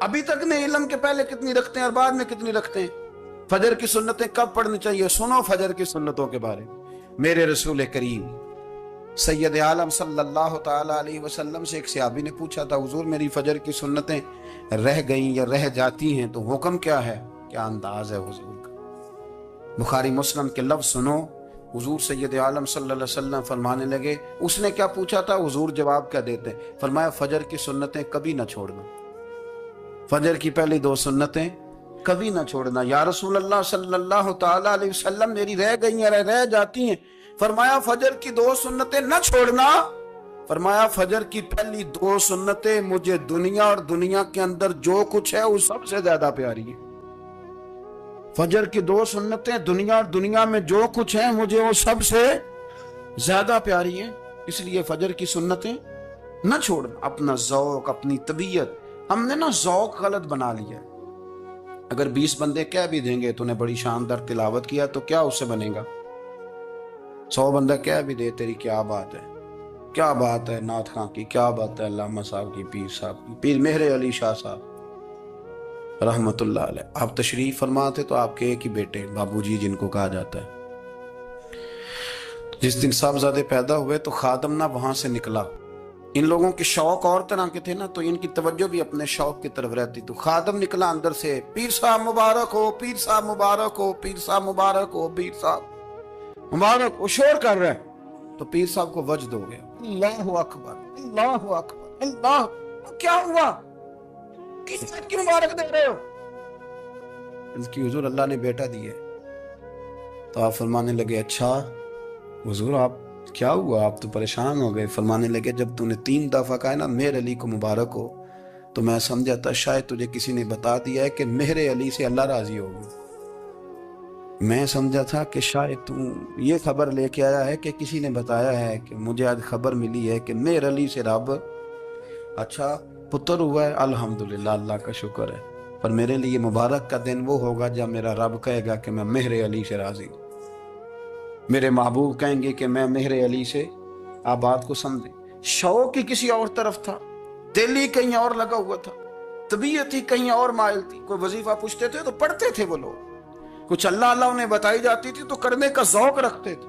ابھی تک نے علم کے پہلے کتنی رکھتے ہیں اور بعد میں کتنی رکھتے ہیں. فجر کی سنتیں کب پڑھنی چاہیے؟ سنو فجر کی سنتوں کے بارے میں. میرے رسول کریم سید عالم صلی اللہ تعالی علیہ وسلم سے ایک صحابی نے پوچھا تھا، حضور میری فجر کی سنتیں رہ گئیں یا رہ جاتی ہیں تو حکم کیا ہے؟ کیا انداز ہے حضور کا. بخاری مسلم کے لفظ سنو. حضور سید عالم صلی اللہ علیہ وسلم فرمانے لگے، اس نے کیا پوچھا تھا، حضور جواب کیا دیتے؟ فرمایا فجر کی سنتیں کبھی نہ چھوڑنا. فجر کی پہلی 2 سنتیں کبھی نہ چھوڑنا. یا رسول اللہ صلی اللہ تعالی علیہ وسلم میری رہ گئی ہیں، رہ جاتی ہیں. فرمایا فجر کی 2 سنتیں نہ چھوڑنا. فرمایا فجر کی پہلی 2 سنتیں مجھے دنیا اور دنیا کے اندر جو کچھ ہے وہ سب سے زیادہ پیاری ہے. فجر کی 2 سنتیں دنیا اور دنیا میں جو کچھ ہیں مجھے وہ سب سے زیادہ پیاری ہیں. اس لیے فجر کی سنتیں نہ چھوڑنا. اپنا ذوق، اپنی طبیعت، ہم نے نا ذوق غلط بنا لیا. اگر 20 بندے کہہ بھی دیں گے تو نے بڑی شاندار تلاوت کیا تو کیا اس سے بنے گا؟ 100 بندہ کہہ بھی دے تیری کیا بات ہے، کیا بات ہے نعت خاں کی، کیا بات ہے علامہ صاحب کی، پیر صاحب کی، پیر مہر علی شاہ صاحب رحمت اللہ علیہ. آپ تشریف فرما تھے تو آپ کے ایک ہی بیٹے بابو جی جن کو کہا جاتا ہے، جس دن صاحبزادے پیدا ہوئے تو خادم نہ وہاں سے نکلا. ان لوگوں کے شوق اور طرح کے تھے نا، تو ان کی توجہ بھی اپنے شوق کی طرف رہتی. تو خادم نکلا اندر سے، پیر صاحب مبارک ہو، پیر صاحب مبارک ہو، پیر صاحب مبارک ہو، پیر صاحب مبارک ہو. شور کر رہے ہیں تو پیر صاحب کو وجد ہو گیا. اللہ اکبر، اللہ اکبر، اللہ. کیا ہوا؟ کس بات کی مبارک دے رہے ہو؟ اس کی حضور اللہ نے بیٹا دی ہے. تو آپ فرمانے لگے اچھا حضور آپ کیا ہوا، آپ تو پریشان ہو گئے. فرمانے لگے جب تو نے 3 دفعہ کہا نا مہر علی کو مبارک ہو تو میں سمجھا تھا شاید تجھے کسی نے بتا دیا ہے کہ مہر علی سے اللہ راضی ہوگی. میں سمجھا تھا کہ شاید تو یہ خبر لے کے آیا ہے کہ کسی نے بتایا ہے کہ مجھے آج خبر ملی ہے کہ مہر علی سے رب اچھا پتر ہوا ہے. الحمدللہ، اللہ کا شکر ہے. پر میرے لیے مبارک کا دن وہ ہوگا جب میرا رب کہے گا کہ میں مہر علی سے راضی ہوں. میرے محبوب کہیں گے کہ میں مہر علی سے. آپ بات کو سمجھیں. شوق ہی کسی اور طرف تھا، دل ہی کہیں اور لگا ہوا تھا، طبیعت ہی کہیں اور مائل تھی. کوئی وظیفہ پوچھتے تھے تو پڑھتے تھے وہ لوگ، کچھ اللہ اللہ انہیں بتائی جاتی تھی تو کرنے کا ذوق رکھتے تھے.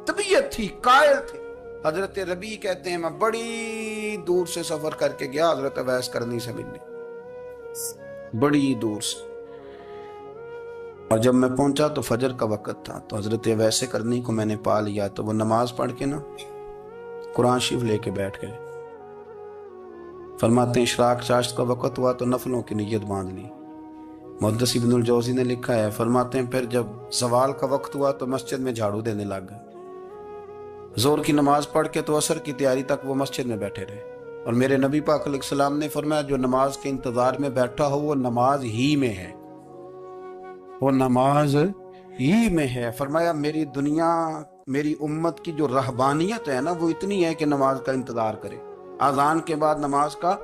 طبیعت تھی، قائل تھے. حضرت ربیع کہتے ہیں میں بڑی دور سے سفر کر کے گیا حضرت اویس کرنی سے ملنے، بڑی دور سے. اور جب میں پہنچا تو فجر کا وقت تھا. تو حضرت اویس کرنی کو میں نے پا لیا تو وہ نماز پڑھ کے نا قرآن شریف لے کے بیٹھ گئے. فرماتے ہیں اشراق چاشت کا وقت ہوا تو نفلوں کی نیت باندھ لی. محدث ابن الجوزی نے لکھا ہے، فرماتے ہیں پھر جب زوال کا وقت ہوا تو مسجد میں جھاڑو دینے لگ گئے. زور کی نماز پڑھ کے تو عصر کی تیاری تک وہ مسجد میں بیٹھے رہے. اور میرے نبی پاک علیہ السلام نے فرمایا جو نماز کے انتظار میں بیٹھا ہو وہ نماز ہی میں ہے، وہ نماز ہی میں ہے. فرمایا میری دنیا، میری امت کی جو رہبانیت ہے نا وہ اتنی ہے کہ نماز کا انتظار کرے. اذان کے بعد نماز کا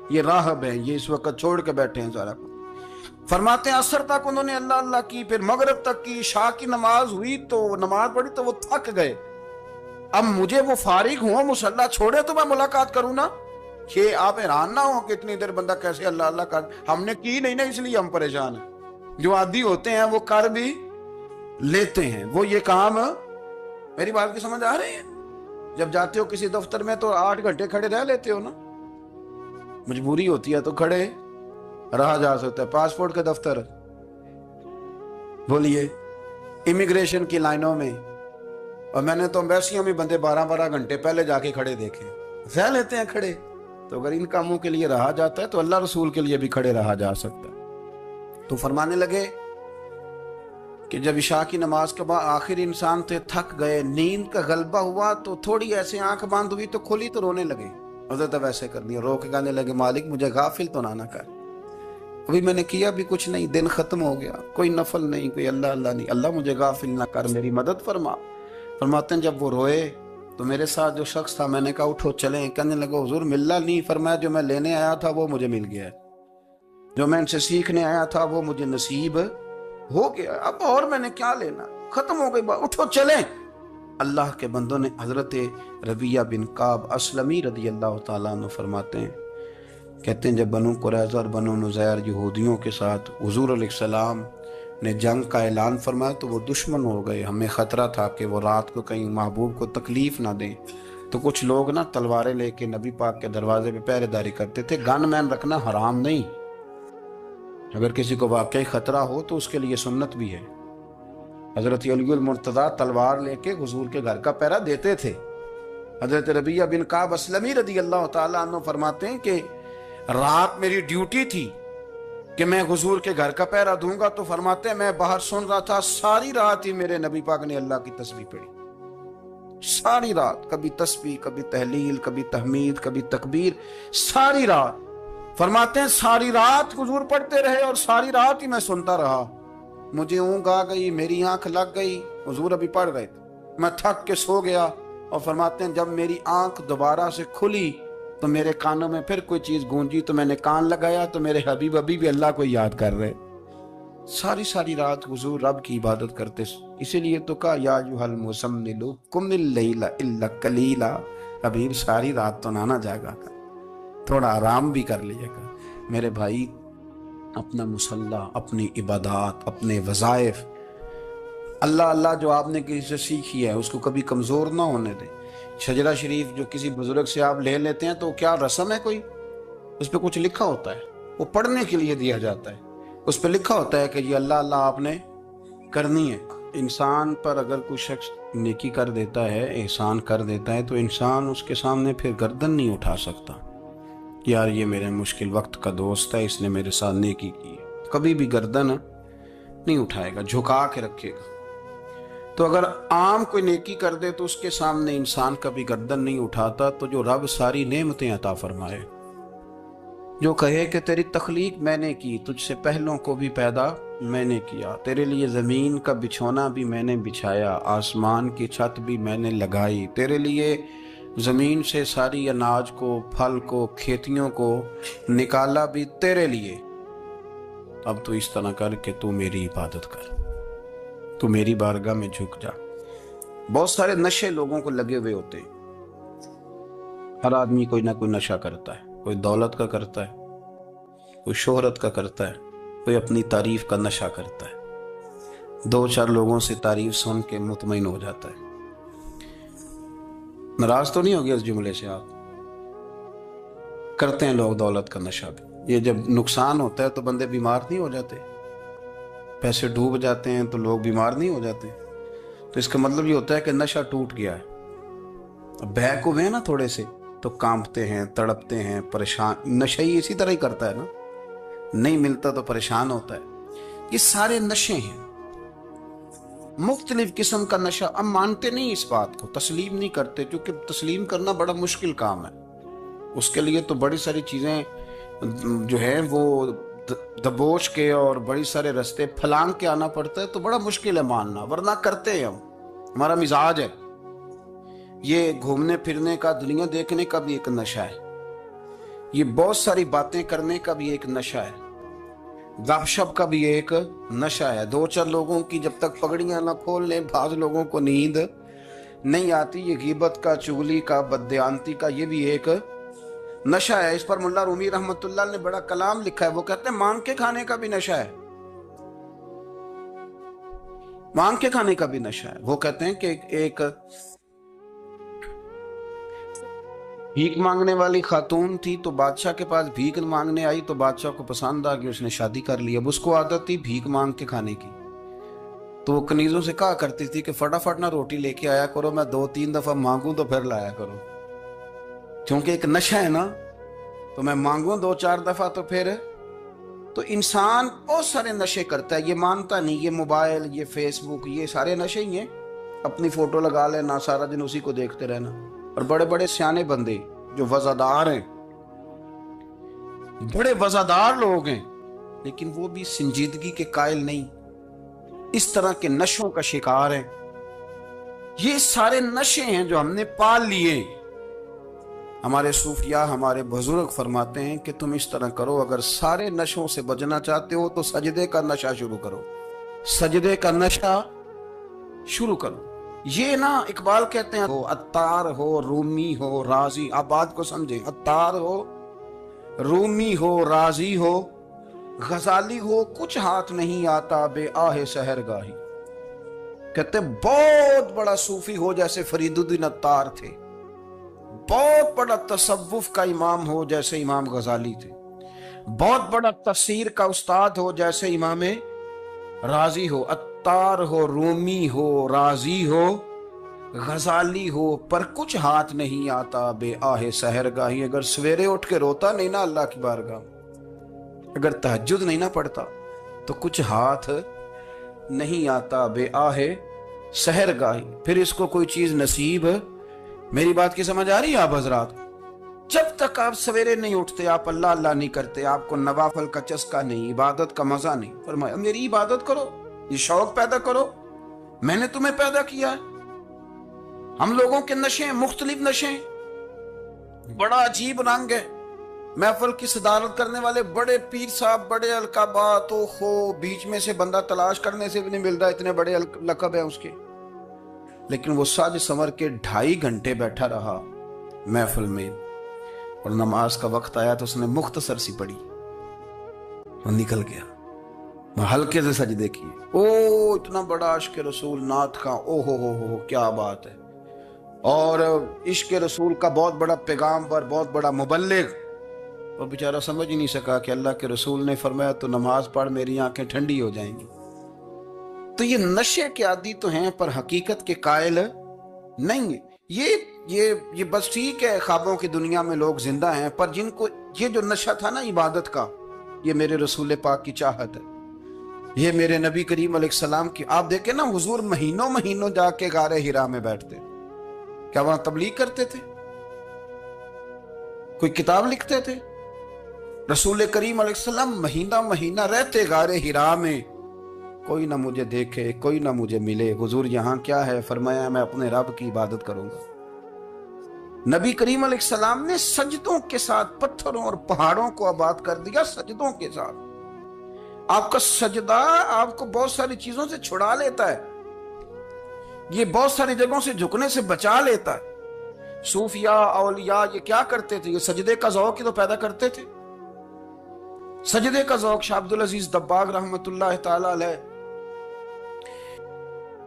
یہ راہب ہے، یہ اس وقت چھوڑ کے بیٹھے ہیں سارا کچھ. فرماتے ہیں عصر تک انہوں نے اللہ اللہ کی، پھر مغرب تک کی. عشاء کی نماز ہوئی تو نماز پڑھی تو وہ تھک گئے. اب مجھے وہ فارغ ہوں، مصلی چھوڑے تو میں ملاقات کروں نا. کہ آپ حیران نہ ہو کہ اتنی دیر بندہ کیسے اللہ اللہ کر. ہم نے کی نہیں نا اس لیے ہم پریشان ہیں. جو عادی ہوتے ہیں وہ کر بھی لیتے ہیں. وہ یہ کام، میری بات کی سمجھ آ رہی ہے؟ جب جاتے ہو کسی دفتر میں تو 8 گھنٹے کھڑے رہ لیتے ہو نا، مجبوری ہوتی ہے تو کھڑے رہا جا سکتا ہے. پاسپورٹ کے دفتر بولیے، امیگریشن کی لائنوں میں، اور میں نے تو امبیسیوں میں بندے 12 گھنٹے پہلے جا کے کھڑے دیکھے، رہ لیتے ہیں کھڑے. تو اگر ان کاموں کے لیے رہا جاتا ہے تو اللہ رسول کے لیے بھی کھڑے رہا جا سکتا ہے. تو فرمانے لگے کہ جب عشاء کی نماز کے بعد آخر انسان تھے، تھک گئے، نیند کا غلبہ ہوا تو تھوڑی ایسے آنکھ بند ہوئی تو کھلی تو رونے لگے. حضرت ویسے کرنی رو کے کہنے لگے مالک مجھے غافل تو نہ کر، ابھی میں نے کیا بھی کچھ نہیں، دن ختم ہو گیا، کوئی نفل نہیں، کوئی اللہ اللہ نہیں، اللہ مجھے غافل نہ کر، میری مدد فرما. فرماتے ہیں جب وہ روئے تو میرے ساتھ جو شخص تھا میں نے کہا اٹھو چلیں. کہنے لگا حضور ملنا نہیں. فرمایا جو میں لینے آیا تھا وہ مجھے مل گیا ہے، جو میں ان سے سیکھنے آیا تھا وہ مجھے نصیب ہو گیا، اب اور میں نے کیا لینا، ختم ہو گئی بات، اٹھو چلیں. اللہ کے بندوں نے حضرت ربیہ بن کعب اسلمی رضی اللہ تعالیٰ عنہ فرماتے ہیں کہتے ہیں جب بنو قریظہ اور بنو نذیر یہودیوں کے ساتھ حضور علیہ السلام نے جنگ کا اعلان فرمایا تو وہ دشمن ہو گئے. ہمیں خطرہ تھا کہ وہ رات کو کہیں محبوب کو تکلیف نہ دیں، تو کچھ لوگ نا تلواریں لے کے نبی پاک کے دروازے پہ پہرے داری کرتے تھے. گن مین رکھنا حرام نہیں، اگر کسی کو واقعی خطرہ ہو تو اس کے لیے سنت بھی ہے. حضرت علی المرتضیٰ تلوار لے کے حضور کے گھر کا پہرا دیتے تھے. حضرت ربیعہ بن کعب اسلمی رضی اللہ تعالیٰ عنہ فرماتے ہیں کہ رات میری ڈیوٹی تھی کہ میں حضور کے گھر کا پہرا دوں گا، تو فرماتے ہیں میں باہر سن رہا تھا، ساری رات ہی میرے نبی پاک نے اللہ کی تسبیح پڑھی. ساری رات، کبھی تسبیح، کبھی تحلیل، کبھی تحمید، کبھی تکبیر، ساری رات. فرماتے ہیں ساری رات حضور پڑھتے رہے اور ساری رات ہی میں سنتا رہا. مجھے اونگ آ گئی، میری آنکھ لگ گئی، حضور ابھی پڑھ رہے تھے، میں تھک کے سو گیا. اور فرماتے ہیں جب میری آنکھ دوبارہ سے کھلی تو میرے کانوں میں پھر کوئی چیز گونجی، تو میں نے کان لگایا تو میرے حبیب ابھی بھی اللہ کو یاد کر رہے. ساری رات حضور رب کی عبادت کرتے. اسی لیے تو کہا یا ایھا المزمل قم اللیل الا قلیلا، حبیب ساری رات تو نہ جاگا کر، تھوڑا آرام بھی کر لیا کر. میرے بھائی اپنا مصلی، اپنی عبادات، اپنے وظائف، اللہ اللہ جو آپ نے کسی سے سیکھی ہے اس کو کبھی کمزور نہ ہونے دیں. شجرہ شریف جو کسی بزرگ سے آپ لے لیتے ہیں تو کیا رسم ہے کوئی؟ اس پہ کچھ لکھا ہوتا ہے، وہ پڑھنے کے لیے دیا جاتا ہے. اس پہ لکھا ہوتا ہے کہ یہ اللہ اللہ آپ نے کرنی ہے. انسان پر اگر کوئی شخص نیکی کر دیتا ہے، احسان کر دیتا ہے، تو انسان اس کے سامنے پھر گردن نہیں اٹھا سکتا. یار یہ میرے مشکل وقت کا دوست ہے، اس نے میرے ساتھ نیکی کی ہے، کبھی بھی گردن نہیں اٹھائے گا، جھکا کے رکھے گا. تو اگر عام کوئی نیکی کر دے تو اس کے سامنے انسان کبھی گردن نہیں اٹھاتا. تو جو رب ساری نعمتیں عطا فرمائے، جو کہے کہ تیری تخلیق میں نے کی، تجھ سے پہلوں کو بھی پیدا میں نے کیا، تیرے لیے زمین کا بچھونا بھی میں نے بچھایا، آسمان کی چھت بھی میں نے لگائی، تیرے لیے زمین سے ساری اناج کو، پھل کو، کھیتیوں کو نکالا بھی تیرے لیے. اب تو اس طرح کر کہ تو میری عبادت کر، تو میری بارگاہ میں جھک جا. بہت سارے نشے لوگوں کو لگے ہوئے ہوتے ہیں. ہر آدمی کوئی نہ کوئی نشہ کرتا ہے. کوئی دولت کا کرتا ہے، کوئی شہرت کا کرتا ہے، کوئی اپنی تعریف کا نشہ کرتا ہے. دو چار لوگوں سے تعریف سن کے مطمئن ہو جاتا ہے. ناراض تو نہیں ہوگی اس جملے سے؟ آپ کرتے ہیں لوگ دولت کا نشہ بھی. یہ جب نقصان ہوتا ہے تو بندے بیمار نہیں ہو جاتے؟ پیسے ڈوب جاتے ہیں تو لوگ بیمار نہیں ہو جاتے؟ تو اس کا مطلب یہ ہوتا ہے کہ نشہ ٹوٹ گیا ہے. بہک ہوئے ہیں نا تھوڑے سے تو کانپتے ہیں، تڑپتے ہیں، پریشان. نشہ ہی اسی طرح ہی کرتا ہے نا، نہیں ملتا تو پریشان ہوتا ہے. یہ سارے نشے ہیں، مختلف قسم کا نشہ. اب مانتے نہیں اس بات کو، تسلیم نہیں کرتے، کیونکہ تسلیم کرنا بڑا مشکل کام ہے. اس کے لیے تو بڑی ساری چیزیں جو ہیں وہ دبوچ کے اور بڑی سارے رستے پھلانگ کے آنا پڑتا ہے. تو بڑا مشکل ہے ماننا، ورنہ کرتے ہیں ہم. ہمارا مزاج ہے. یہ گھومنے پھرنے کا، دنیا دیکھنے کا بھی ایک نشہ ہے. یہ بہت ساری باتیں کرنے کا بھی ایک نشہ ہے. گپ شپ کا بھی ایک نشہ ہے. دو چار لوگوں کی جب تک پگڑیاں نہ کھول لیں، بعض لوگوں کو نیند نہیں آتی. یہ غیبت کا، چغلی کا، بددیانتی کا، یہ بھی ایک نشہ ہے. اس پر ملا رومی رحمت اللہ نے بڑا کلام لکھا ہے. وہ کہتے ہیں مانگ کے کھانے کا بھی نشہ ہے، مانگ کے کھانے کا بھی نشہ ہے. وہ کہتے ہیں کہ ایک بھیک مانگنے والی خاتون تھی، تو بادشاہ کے پاس بھیک مانگنے آئی، تو بادشاہ کو پسند آ گئی، اس نے شادی کر لی. اب اس کو عادت تھی بھیک مانگ کے کھانے کی، تو وہ کنیزوں سے کہا کرتی تھی کہ فٹافٹ نہ روٹی لے کے آیا کرو، میں 2-3 دفعہ مانگوں تو پھر لایا کرو. کیونکہ ایک نشہ ہے نا، تو میں مانگوں 2-4 دفعہ تو پھر. تو انسان بہت سارے نشے کرتا ہے، یہ مانتا نہیں. یہ موبائل، یہ فیس بک، یہ سارے نشے ہی ہیں. اپنی فوٹو لگا لینا، سارا دن اسی کو دیکھتے رہنا. اور بڑے بڑے سیانے بندے جو وزادار ہیں، بڑے وزادار لوگ ہیں، لیکن وہ بھی سنجیدگی کے قائل نہیں، اس طرح کے نشوں کا شکار ہیں. یہ سارے نشے ہیں جو ہم نے پال لیے. ہمارے صوفیاء، ہمارے بزرگ فرماتے ہیں کہ تم اس طرح کرو، اگر سارے نشوں سے بچنا چاہتے ہو تو سجدے کا نشہ شروع کرو. سجدے کا نشہ شروع کرو. یہ نا اقبال کہتے ہیں، عطار ہو، رومی ہو، رازی، آپ بات کو سمجھیں، عطار ہو، رومی ہو راضی ہو غزالی ہو کچھ ہاتھ نہیں آتا بے آہ سحر گاہی. کہتے بہت بڑا صوفی ہو جیسے فرید الدین عطار تھے، بہت بڑا تصوف کا امام ہو جیسے امام غزالی تھے، بہت بڑا تفسیر کا استاد ہو جیسے امام رازی ہو، عطار ہو رومی ہو رازی ہو غزالی ہو، پر کچھ ہاتھ نہیں آتا بے آہ سحر گاہی. اگر سویرے اٹھ کے روتا نہیں نا اللہ کی بارگاہ، اگر تہجد نہیں نہ پڑھتا تو کچھ ہاتھ نہیں آتا بے آہ سحر گاہی. پھر اس کو کوئی چیز نصیب. میری بات کی سمجھ آ رہی ہے آپ حضرات؟ جب تک آپ سویرے نہیں اٹھتے، آپ اللہ اللہ نہیں کرتے، آپ کو نوافل کا چسکا نہیں، عبادت کا مزہ نہیں، فرمایا میری عبادت کرو، یہ شوق پیدا کرو، میں نے تمہیں پیدا کیا ہے. ہم لوگوں کے نشے مختلف نشے، بڑا عجیب رنگ ہے. محفل کی صدارت کرنے والے بڑے پیر صاحب، بڑے القابات، بیچ میں سے بندہ تلاش کرنے سے بھی نہیں مل رہا، اتنے بڑے لقب ہیں اس کے. لیکن وہ سج سنور کے 2.5 گھنٹے بیٹھا رہا محفل میں، اور نماز کا وقت آیا تو اس نے مختصر سی پڑھی اور نکل گیا. ہلکے سے سجدے کیے. اتنا بڑا عشق رسول نعت خواں، ہو کیا بات ہے. اور عشق رسول کا بہت بڑا پیغامبر، بہت بڑا مبلغ، اور بیچارہ سمجھ ہی نہیں سکا کہ اللہ کے رسول نے فرمایا تو نماز پڑھ میری آنکھیں ٹھنڈی ہو جائیں گی. تو یہ نشے کے عادی تو ہیں پر حقیقت کے قائل نہیں. یہ بس ٹھیک ہے خوابوں کی دنیا میں لوگ زندہ ہیں، پر جن کو یہ جو نشہ تھا نا عبادت کا، یہ میرے رسول پاک کی چاہت ہے، یہ میرے نبی کریم علیہ السلام کی. آپ دیکھیں نا حضور مہینوں جا کے غار حرا میں بیٹھتے. کیا وہاں تبلیغ کرتے تھے؟ کوئی کتاب لکھتے تھے؟ رسول کریم علیہ السلام مہینہ رہتے غار حرا میں. کوئی نہ مجھے دیکھے، کوئی نہ مجھے ملے. حضور یہاں کیا ہے؟ فرمایا میں اپنے رب کی عبادت کروں گا. نبی کریم علیہ السلام نے سجدوں کے ساتھ پتھروں اور پہاڑوں کو آباد کر دیا، سجدوں کے ساتھ. آپ کا سجدہ آپ کو بہت ساری چیزوں سے چھڑا لیتا ہے، یہ بہت ساری جگہوں سے جھکنے سے بچا لیتا ہے. صوفیاء اولیاء یہ کیا کرتے تھے؟ یہ سجدے کا ذوق ہی تو پیدا کرتے تھے. سجدے کا ذوق. شاہ عبدالعزیز دباغ رحمت اللہ تعالی علیہ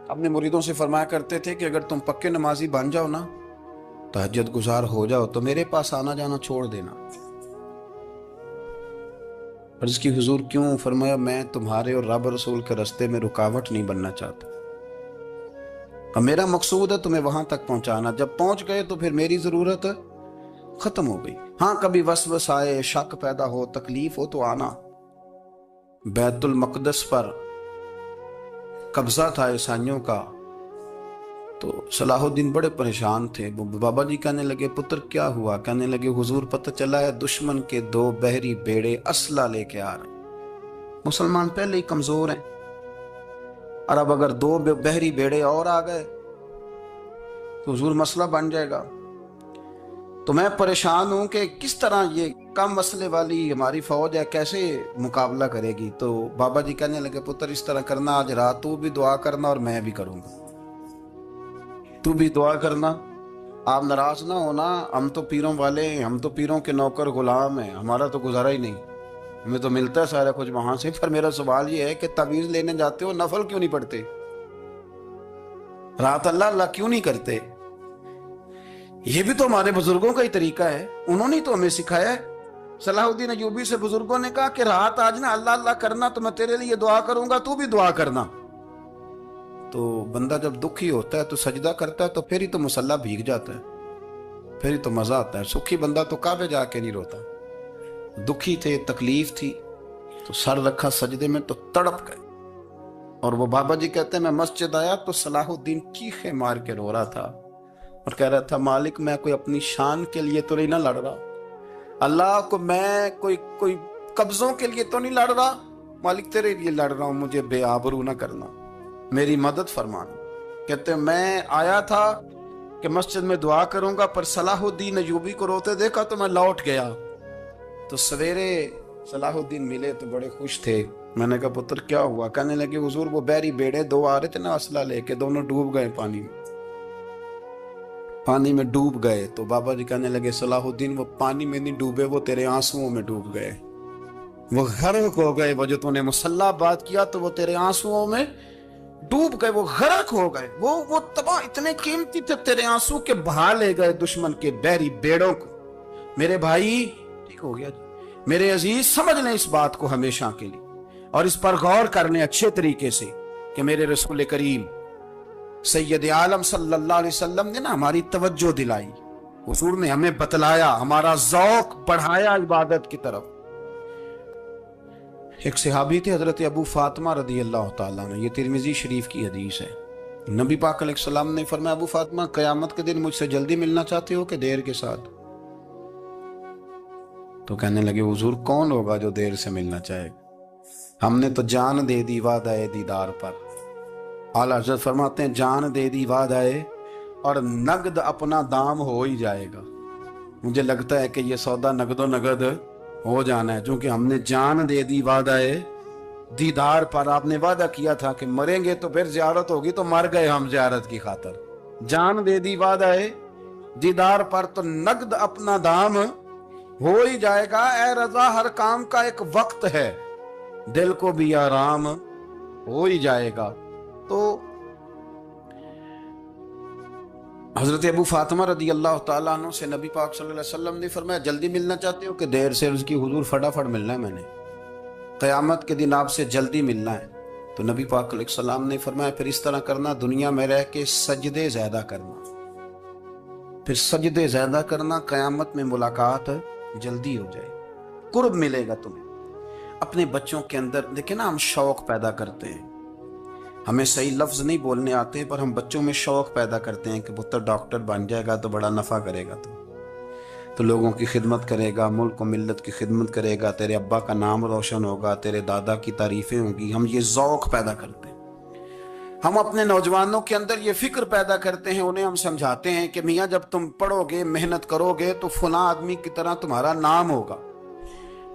اپنے مریدوں سے فرمایا کرتے تھے کہ اگر تم پکے نمازی بن جاؤ نا، تہجد گزار ہو جاؤ، تو میرے پاس آنا جانا چھوڑ دینا. عرض کی حضور کیوں؟ فرمایا میں تمہارے اور رب رسول کے رستے میں رکاوٹ نہیں بننا چاہتا، اور میرا مقصود ہے تمہیں وہاں تک پہنچانا. جب پہنچ گئے تو پھر میری ضرورت ختم ہو گئی. ہاں کبھی وسوس آئے، شک پیدا ہو، تکلیف ہو تو آنا. بیت المقدس پر قبضہ تھا عیسائیوں کا، تو صلاح الدین بڑے پریشان تھے. بابا جی کہنے لگے پتر کیا ہوا؟ کہنے لگے حضور پتہ چلا ہے دشمن کے 2 بحری بیڑے اسلحہ لے کے آ رہے ہیں. مسلمان پہلے ہی کمزور ہیں، اور اب اگر 2 بحری بیڑے اور آ گئے تو حضور مسئلہ بن جائے گا. تو میں پریشان ہوں کہ کس طرح یہ کم مسئلے والی ہماری فوج ہے کیسے مقابلہ کرے گی. تو بابا جی کہنے لگے پتر اس طرح کرنا، آج رات تو بھی دعا کرنا اور میں بھی کروں گا. تو بھی دعا کرنا، آپ ناراض نہ ہونا. ہم تو پیروں والے ہیں، ہم تو پیروں کے نوکر غلام ہیں، ہمارا تو گزارا ہی نہیں، ہمیں تو ملتا ہے سارا کچھ وہاں سے. پر میرا سوال یہ ہے کہ تعویذ لینے جاتے ہو نفل کیوں نہیں پڑھتے؟ رات اللہ اللہ کیوں نہیں کرتے؟ یہ بھی تو ہمارے بزرگوں کا ہی طریقہ ہے، انہوں نے تو ہمیں سکھایا ہے. صلاح الدین ایوبی سے بزرگوں نے کہا کہ رات آج نا اللہ اللہ کرنا، تو میں تیرے لیے دعا کروں گا، تو بھی دعا کرنا. تو بندہ جب دکھی ہوتا ہے تو سجدہ کرتا ہے، تو پھر ہی تو مصلی بھیگ جاتا ہے، پھر ہی تو مزہ آتا ہے. سکھی بندہ تو کعبے جا کے نہیں روتا. دکھی تھے، تکلیف تھی، تو سر رکھا سجدے میں تو تڑپ گئے. اور وہ بابا جی کہتے ہیں میں مسجد آیا تو صلاح الدین چیخے مار کے رو رہا تھا اور کہہ رہا تھا مالک میں کوئی اپنی شان کے لیے تو نہیں نہ لڑ رہا، اللہ کو میں کوئی قبضوں کے لیے تو نہیں لڑ رہا، مالک تیرے لیے لڑ رہا ہوں، مجھے بے آبرو نہ کرنا، میری مدد فرمانا. کہتے ہیں میں آیا تھا کہ مسجد میں دعا کروں گا، پر صلاح الدین ایوبی کو روتے دیکھا تو میں لوٹ گیا. تو سویرے صلاح الدین ملے تو بڑے خوش تھے. میں نے کہا پتر کیا ہوا؟ کہنے لگے حضور وہ بحری بیڑے 2 آ رہے تھے نا اسلحہ لے کے، دونوں ڈوب گئے پانی میں. پانی میں ڈوب گئے تو بابا جی کہنے لگے صلاح الدین وہ پانی میں نہیں ڈوبے، وہ تیرے آنسوؤں میں ڈوب گئے، وہ غرق ہو گئے، وہ جو تو نے مسلح بات کیا تو وہ تیرے آنسوؤں میں ڈوب گئے، وہ غرق ہو گئے، وہ تباہ اتنے قیمتی تھے تیرے آنسو کے بہا لے گئے دشمن کے بحری بیڑوں کو۔ میرے بھائی ٹھیک ہو گیا جی، میرے عزیز سمجھ لیں اس بات کو ہمیشہ کے لیے، اور اس پر غور کر لیں اچھے طریقے سے کہ میرے رسول کریم سید عالم صلی اللہ علیہ وسلم نے نا ہماری توجہ دلائی، حضور نے ہمیں بتلایا، ہمارا ذوق بڑھایا عبادت کی طرف۔ ایک صحابی تھے حضرت ابو فاطمہ رضی اللہ تعالیٰ عنہ، یہ ترمذی شریف کی حدیث ہے۔ نبی پاک علیہ السلام نے فرمایا ابو فاطمہ قیامت کے دن مجھ سے جلدی ملنا چاہتے ہو کہ دیر کے ساتھ؟ تو کہنے لگے حضور کون ہوگا جو دیر سے ملنا چاہے گا، ہم نے تو جان دے دی وعدہ دیدار پر۔ اعلیٰ حضرت فرماتے ہیں جان دے دی وعدہ اور نقد اپنا دام ہو ہی جائے گا۔ مجھے لگتا ہے کہ یہ سودا نقد و نقد ہو جانا ہے، چونکہ ہم نے جان دے دی وعدہ دیدار پر۔ آپ نے وعدہ کیا تھا کہ مریں گے تو پھر زیارت ہوگی، تو مر گئے ہم زیارت کی خاطر۔ جان دے دی وعدہ دیدار پر تو نقد اپنا دام ہو ہی جائے گا۔ اے رضا ہر کام کا ایک وقت ہے، دل کو بھی آرام ہو ہی جائے گا۔ تو حضرت ابو فاطمہ رضی اللہ تعالیٰ عنہ سے نبی پاک صلی اللہ علیہ وسلم نے فرمایا جلدی ملنا چاہتے ہو کہ دیر سے؟ اس کی حضور فٹافٹ ملنا ہے، میں نے قیامت کے دن آپ سے جلدی ملنا ہے۔ تو نبی پاک علیہ السلام نے فرمایا پھر اس طرح کرنا، دنیا میں رہ کے سجدے زیادہ کرنا، پھر سجدے زیادہ کرنا، قیامت میں ملاقات جلدی ہو جائے، قرب ملے گا تمہیں۔ اپنے بچوں کے اندر دیکھیں نا، ہم شوق پیدا کرتے ہیں، ہمیں صحیح لفظ نہیں بولنے آتے پر ہم بچوں میں شوق پیدا کرتے ہیں کہ پتر ڈاکٹر بن جائے گا تو بڑا نفع کرے گا، تو لوگوں کی خدمت کرے گا، ملک و ملت کی خدمت کرے گا، تیرے ابا کا نام روشن ہوگا، تیرے دادا کی تعریفیں ہوں گی۔ ہم یہ ذوق پیدا کرتے ہیں، ہم اپنے نوجوانوں کے اندر یہ فکر پیدا کرتے ہیں، انہیں ہم سمجھاتے ہیں کہ میاں جب تم پڑھو گے، محنت کرو گے تو فلاں آدمی کی طرح تمہارا نام ہوگا۔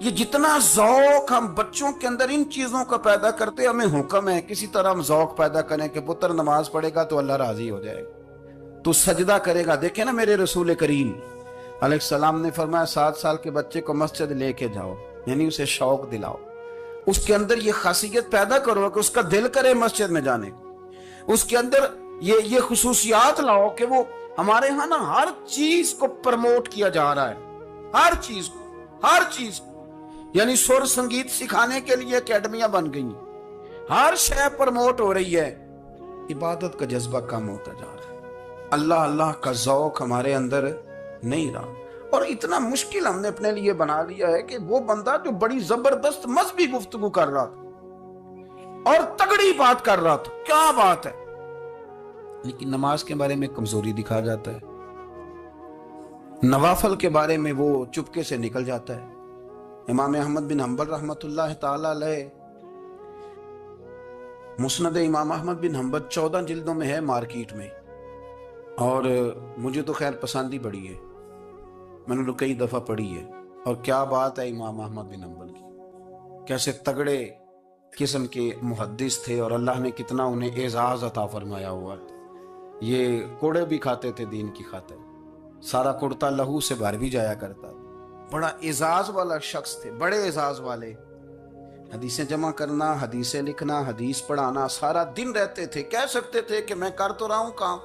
یہ جتنا ذوق ہم بچوں کے اندر ان چیزوں کا پیدا کرتے، ہمیں حکم ہے کسی طرح ہم ذوق پیدا کریں کہ پتر نماز پڑھے گا تو اللہ راضی ہو جائے گا، تو سجدہ کرے گا۔ دیکھیں نا میرے رسول کریم علیہ السلام نے فرمایا 7 سال کے بچے کو مسجد لے کے جاؤ، یعنی اسے شوق دلاؤ، اس کے اندر یہ خاصیت پیدا کرو کہ اس کا دل کرے مسجد میں جانے کو، اس کے اندر یہ خصوصیات لاؤ کہ وہ ہمارے ہاں نا ہر چیز کو پرموٹ کیا جا رہا ہے، ہر چیز کو، یعنی سر سنگیت سکھانے کے لیے اکیڈمیاں بن گئی ہیں، ہر شے پرموٹ ہو رہی ہے، عبادت کا جذبہ کم ہوتا جا رہا ہے، اللہ اللہ کا ذوق ہمارے اندر نہیں رہا۔ اور اتنا مشکل ہم نے اپنے لیے بنا لیا ہے کہ وہ بندہ جو بڑی زبردست مذہبی گفتگو کر رہا تھا اور تگڑی بات کر رہا تھا، کیا بات ہے، لیکن نماز کے بارے میں کمزوری دکھا جاتا ہے، نوافل کے بارے میں وہ چپکے سے نکل جاتا ہے۔ امام احمد بن حنبل رحمۃ اللہ تعالی علیہ، مسند امام احمد بن حنبل 14 جلدوں میں ہے مارکیٹ میں، اور مجھے تو خیر پسند ہی بڑی ہے، میں نے تو کئی دفعہ پڑھی ہے۔ اور کیا بات ہے امام احمد بن حنبل کی، کیسے تگڑے قسم کے محدث تھے اور اللہ نے کتنا انہیں اعزاز عطا فرمایا ہوا۔ یہ کوڑے بھی کھاتے تھے دین کی خاطر، سارا کرتا لہو سے بھر بھی جایا کرتا، بڑا اعزاز والا شخص تھے، بڑے اعزاز والے، حدیثیں جمع کرنا، حدیثیں لکھنا، حدیث پڑھانا، سارا دن رہتے تھے۔ کہہ سکتے تھے کہ میں کر تو رہا ہوں کام،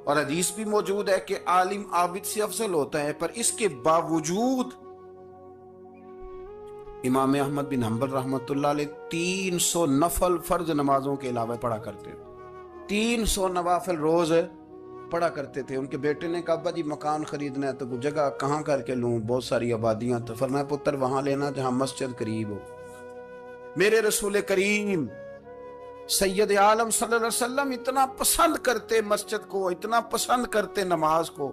اور حدیث بھی موجود ہے کہ عالم عابد سے افضل ہوتا ہے، پر اس کے باوجود امام احمد بن حنبل رحمۃ اللہ علیہ 300 نفل فرض نمازوں کے علاوہ پڑھا کرتے تھے، 300 نوافل روز پڑھا کرتے تھے۔ ان کے بیٹے نے کہا ابا جی مکان خریدنا ہے تو وہ جگہ کہاں کر کے لوں، بہت ساری آبادیاں، تو فرمایا پتر وہاں لینا جہاں مسجد قریب ہو۔ میرے رسول کریم سید عالم صلی اللہ علیہ وسلم اتنا پسند کرتے مسجد کو، اتنا پسند کرتے نماز کو،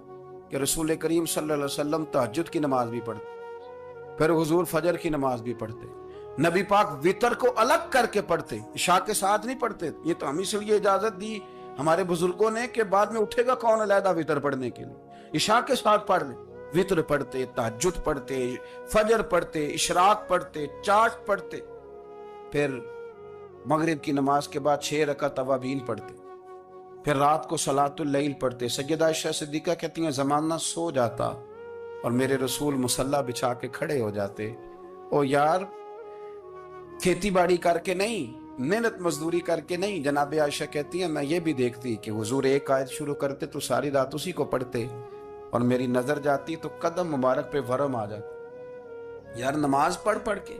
کہ رسول کریم صلی اللہ علیہ وسلم تہجد کی نماز بھی پڑھتے، پھر حضور فجر کی نماز بھی پڑھتے، نبی پاک وتر کو الگ کر کے پڑھتے، عشاء کے ساتھ نہیں پڑھتے۔ یہ تو ہم اس لیے اجازت دی ہمارے بزرگوں نے کہ بعد میں اٹھے گا کون علیحدہ وتر پڑھنے کے لیے، عشاء کے ساتھ پڑھ لیں۔ وتر پڑھتے، تہجد پڑھتے، فجر پڑھتے، اشراق پڑھتے، چاش پڑھتے، پھر مغرب کی نماز کے بعد 6 رکعت اوابین پڑھتے، پھر رات کو صلاۃ اللیل پڑھتے. سیدہ عائشہ صدیقہ کہتی ہیں زمانہ سو جاتا اور میرے رسول مصلی بچھا کے کھڑے ہو جاتے. او یار کھیتی باڑی کر کے نہیں, محنت مزدوری کر کے نہیں. جناب عائشہ کہتی ہیں میں یہ بھی دیکھتی کہ حضور ایک آیت شروع کرتے تو ساری رات اسی کو پڑھتے, اور میری نظر جاتی تو قدم مبارک پہ ورم آ جاتا. یار نماز پڑھ پڑھ کے,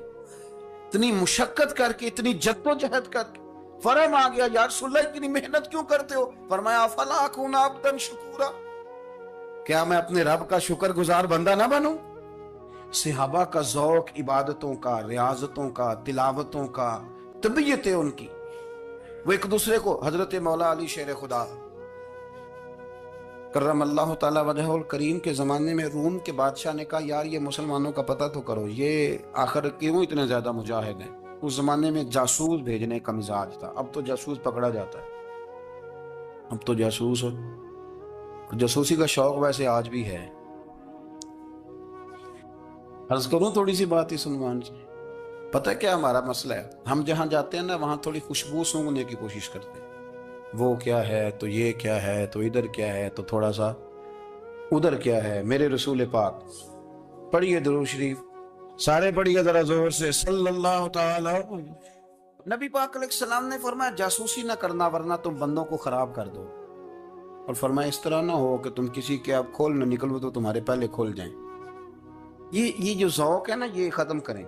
اتنی مشقت کر کے, اتنی جد و جہد کر کے ورم آ گیا. یا رسول اللہ اتنی محنت کیوں کرتے ہو؟ فرمایا افلا اکون عبدا شکورا, کیا میں اپنے رب کا شکر گزار بندہ نہ بنوں؟ صحابہ کا ذوق عبادتوں کا, ریاضتوں کا, تلاوتوں کا, طبیعتیں ان کی, وہ ایک دوسرے کو. حضرت مولا علی شیر خدا کرم اللہ تعالی وجہ الکریم کے زمانے میں روم کے بادشاہ نے کہا یار یہ مسلمانوں کا پتہ تو کرو, یہ آخر کیوں اتنے زیادہ مجاہد ہیں. اس زمانے میں جاسوس بھیجنے کا مزاج تھا. اب تو جاسوس پکڑا جاتا ہے, اب تو جاسوسی کا شوق ویسے آج بھی ہے. عرض کروں تھوڑی سی بات اس عنوان سے. پتہ کیا ہمارا مسئلہ ہے؟ ہم جہاں جاتے ہیں نا وہاں تھوڑی خوشبو سونگنے کی کوشش کرتے ہیں. وہ کیا ہے تو یہ کیا ہے تو ادھر کیا ہے تو تھوڑا سا ادھر کیا ہے. میرے رسول پاک پڑھیے درود شریف, سارے پڑھیے ذرا زور سے, صلی اللہ تعالی. نبی پاک علیہ السلام نے فرمایا جاسوسی نہ کرنا ورنہ تم بندوں کو خراب کر دو, اور فرمایا اس طرح نہ ہو کہ تم کسی کے آپ کھول نہ نکلو تو تمہارے پہلے کھول جائیں. یہ جو ذوق ہے نا یہ ختم کریں,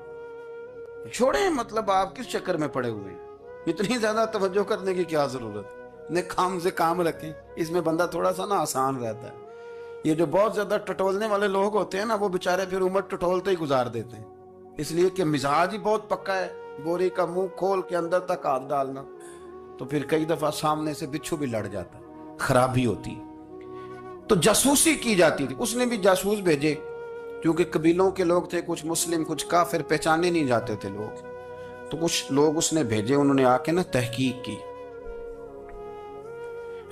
چھوڑیں. مطلب آپ کس چکر میں پڑے ہوئے ہیں؟ اتنی زیادہ توجہ کرنے کی کیا ضرورت ہے؟ نے کام سے کام رکھیں, اس میں بندہ تھوڑا سا نا آسان رہتا ہے. یہ جو بہت زیادہ ٹٹولنے والے لوگ ہوتے ہیں نا وہ بےچارے پھر عمر ٹٹولتے ہی گزار دیتے ہیں, اس لیے کہ مزاج ہی بہت پکا ہے. بوری کا منہ کھول کے اندر تک ہاتھ ڈالنا, تو پھر کئی دفعہ سامنے سے بچھو بھی لڑ جاتا, خرابی ہوتی. تو جاسوسی کی جاتی تھی. اس نے بھی جاسوس بھیجے کیونکہ قبیلوں کے لوگ تھے, کچھ مسلم کچھ کافر, پہچانے نہیں جاتے تھے لوگ. تو کچھ لوگ اس نے بھیجے, انہوں نے آ کے نا تحقیق کی,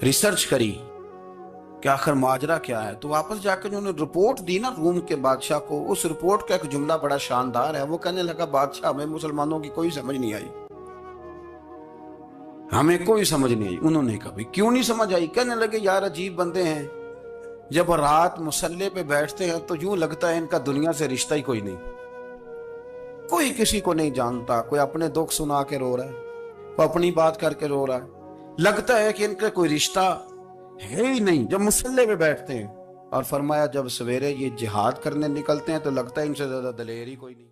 ریسرچ کری کہ آخر ماجرا کیا ہے. تو واپس جا کے انہوں نے رپورٹ دی نا روم کے بادشاہ کو. اس رپورٹ کا ایک جملہ بڑا شاندار ہے. وہ کہنے لگا بادشاہ ہمیں مسلمانوں کی کوئی سمجھ نہیں آئی, ہمیں کوئی سمجھ نہیں آئی. انہوں نے کہا کیوں نہیں سمجھ آئی؟ کہنے لگے یار عجیب بندے ہیں, جب رات مصلی پہ بیٹھتے ہیں تو یوں لگتا ہے ان کا دنیا سے رشتہ ہی کوئی نہیں, کوئی کسی کو نہیں جانتا. کوئی اپنے دکھ سنا کے رو رہا ہے, کوئی اپنی بات کر کے رو رہا ہے. لگتا ہے کہ ان کا کوئی رشتہ ہے ہی نہیں جب مصلی پہ بیٹھتے ہیں. اور فرمایا جب سویرے یہ جہاد کرنے نکلتے ہیں تو لگتا ہے ان سے زیادہ دلیر ہی کوئی نہیں.